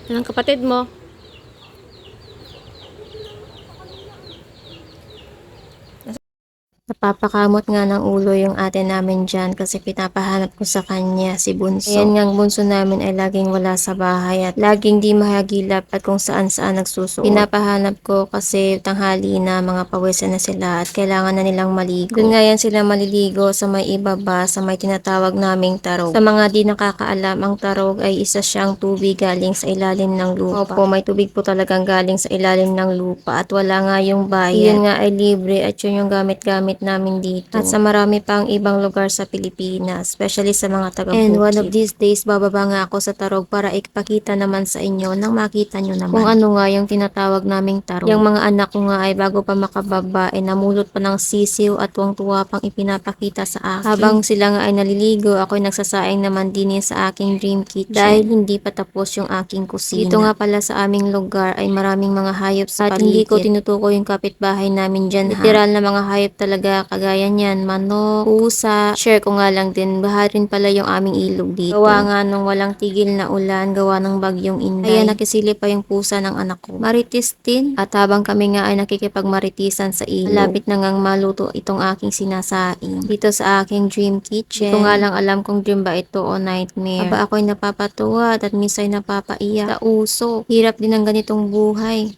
Anong kapatid mo? Napapakamot nga ng ulo yung ate namin dyan kasi pinapahanap ko sa kanya si Bunso. Ayan nga, ang bunso namin ay laging wala sa bahay at laging di mahagilap at kung saan saan nagsusuot. Pinapahanap ko kasi tanghali na, mga pawisan na sila at kailangan na nilang maligo. Doon nga yan sila maliligo sa may ibaba, sa may tinatawag naming tarog. Sa mga di nakakaalam, ang tarog ay isa siyang tubig galing sa ilalim ng lupa. Opo, may tubig po talagang galing sa ilalim ng lupa at wala nga yung bayad. Yun nga ay libre at yun yung gamit-gamit namin dito. At sa marami pang ibang lugar sa Pilipinas, especially sa mga taga-bukid. And one of these days, bababa nga ako sa tarog para ipakita naman sa inyo nang makita nyo naman kung ano nga yung tinatawag naming tarog. Yung mga anak ko nga ay bago pa makababa ay namulot pa ng sisiw at tuwang-tuwa pang ipinapakita sa akin. Habang sila nga ay naliligo, ako ay nagsasaing naman din sa aking dream kitchen dahil hindi pa tapos yung aking kusina. Dito nga pala sa aming lugar ay maraming mga hayop sa paligid. At hindi ko tinutukoy yung kapitbahay namin dyan, literal na mga hayop talaga, kagaya niyan, manok, pusa. Share ko nga lang din, baha rin pala yung aming ilog dito. Gawa nga nung walang tigil na ulan, gawa ng bagyong Inday. Kaya nakisili pa yung pusa ng anak ko. Maritis din. At habang kami nga ay nakikipagmaritisan sa ilog, malapit na ngang maluto itong aking sinasaing dito sa aking dream kitchen. Hindi ko nga lang alam kung dream ba ito o nightmare. Aba, ako'y napapatuwa at minsan napapaiyak. Sa uso. Hirap din ng ganitong buhay.